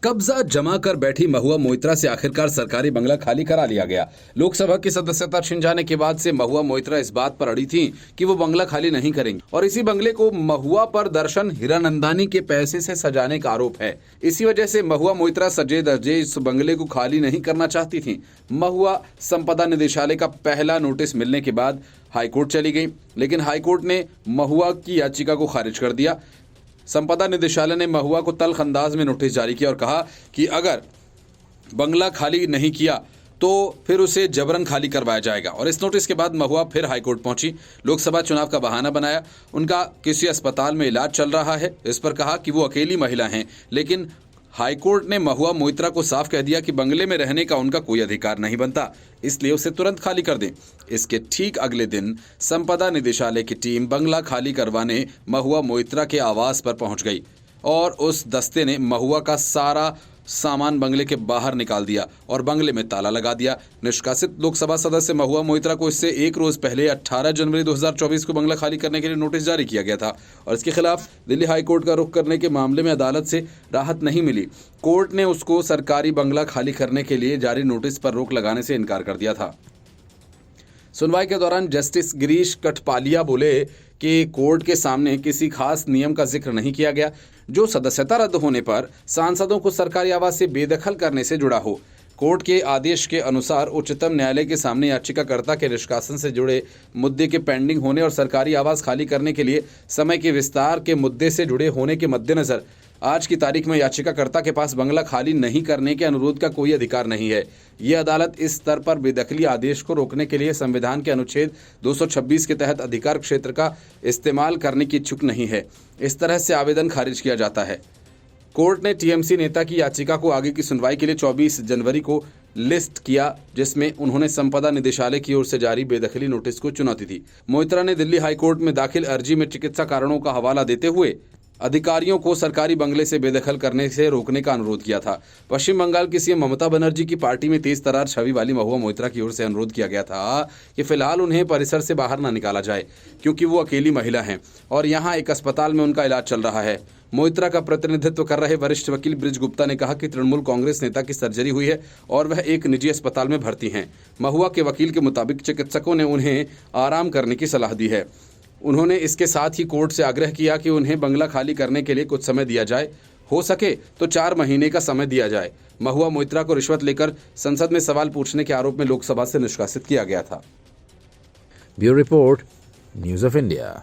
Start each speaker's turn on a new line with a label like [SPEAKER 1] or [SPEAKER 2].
[SPEAKER 1] कब्जा जमा कर बैठी महुआ मोइत्रा से आखिरकार सरकारी बंगला खाली करा लिया गया। लोकसभा की सदस्यता छिन जाने के बाद से महुआ मोइत्रा इस बात पर अड़ी थी कि वो बंगला खाली नहीं करेंगी और इसी बंगले को महुआ पर दर्शन हीरानंदानी के पैसे से सजाने का आरोप है। इसी वजह से महुआ मोइत्रा सजे धजे इस बंगले को खाली नहीं करना चाहती थी। महुआ संपदा निदेशालय का पहला नोटिस मिलने के बाद हाईकोर्ट चली गई, लेकिन हाईकोर्ट ने महुआ की याचिका को खारिज कर दिया। संपदा निदेशालय ने महुआ को तल्ख अंदाज में नोटिस जारी किया और कहा कि अगर बंगला खाली नहीं किया तो फिर उसे जबरन खाली करवाया जाएगा। और इस नोटिस के बाद महुआ फिर हाईकोर्ट पहुंची। लोकसभा चुनाव का बहाना बनाया, उनका किसी अस्पताल में इलाज चल रहा है, इस पर कहा कि वो अकेली महिला हैं। लेकिन हाईकोर्ट ने महुआ मोइत्रा को साफ कह दिया कि बंगले में रहने का उनका कोई अधिकार नहीं बनता, इसलिए उसे तुरंत खाली कर दें। इसके ठीक अगले दिन संपदा निदेशालय की टीम बंगला खाली करवाने महुआ मोइत्रा के आवास पर पहुंच गई और उस दस्ते ने महुआ का सारा सामान बंगले के बाहर निकाल दिया और बंगले में ताला लगा दिया। निष्कासित लोकसभा सदस्य महुआ मोइत्रा को इससे एक रोज पहले 18 जनवरी 2024 को बंगला खाली करने के लिए नोटिस जारी किया गया था और इसके खिलाफ दिल्ली हाईकोर्ट का रुख करने के मामले में अदालत से राहत नहीं मिली। कोर्ट ने उसको सरकारी बंगला खाली करने के लिए जारी नोटिस पर रोक लगाने से इनकार कर दिया था। सुनवाई के दौरान जस्टिस गिरीश कठपालिया बोले कि कोर्ट के सामने किसी खास नियम का जिक्र नहीं किया गया जो सदस्यता रद्द होने पर सांसदों को सरकारी आवास से बेदखल करने से जुड़ा हो। कोर्ट के आदेश के अनुसार उच्चतम न्यायालय के सामने याचिकाकर्ता के निष्कासन से जुड़े मुद्दे के पेंडिंग होने और सरकारी आवास खाली करने के लिए समय के विस्तार के मुद्दे से जुड़े होने के मद्देनजर आज की तारीख में याचिकाकर्ता के पास बंगला खाली नहीं करने के अनुरोध का कोई अधिकार नहीं है। ये अदालत इस स्तर पर बेदखली आदेश को रोकने के लिए संविधान के अनुच्छेद 226 के तहत अधिकार क्षेत्र का इस्तेमाल करने की इच्छुक नहीं है। इस तरह से आवेदन खारिज किया जाता है। कोर्ट ने टीएमसी नेता की याचिका को आगे की सुनवाई के लिए 24 जनवरी को लिस्ट किया, जिसमें उन्होंने संपदा निदेशालय की ओर से जारी बेदखली नोटिस को चुनौती दी। मोइत्रा ने दिल्ली हाईकोर्ट में दाखिल अर्जी में चिकित्सा कारणों का हवाला देते हुए अधिकारियों को सरकारी बंगले से बेदखल करने से रोकने का अनुरोध किया था। पश्चिम बंगाल की सीएम ममता बनर्जी की पार्टी में तेज तर्रार छवि वाली महुआ मोइत्रा की ओर से अनुरोध किया गया था कि फिलहाल उन्हें परिसर से बाहर न निकाला जाए क्योंकि वो अकेली महिला हैं और यहाँ एक अस्पताल में उनका इलाज चल रहा है। मोइत्रा का प्रतिनिधित्व कर रहे वरिष्ठ वकील ब्रिज गुप्ता ने कहा कि तृणमूल कांग्रेस नेता की सर्जरी हुई है और वह एक निजी अस्पताल में भर्ती हैं। महुआ के वकील के मुताबिक चिकित्सकों ने उन्हें आराम करने की सलाह दी है। उन्होंने इसके साथ ही कोर्ट से आग्रह किया कि उन्हें बंगला खाली करने के लिए कुछ समय दिया जाए, हो सके तो 4 महीने का समय दिया जाए। महुआ मोइत्रा को रिश्वत लेकर संसद में सवाल पूछने के आरोप में लोकसभा से निष्कासित किया गया था।
[SPEAKER 2] Bureau report, news of India.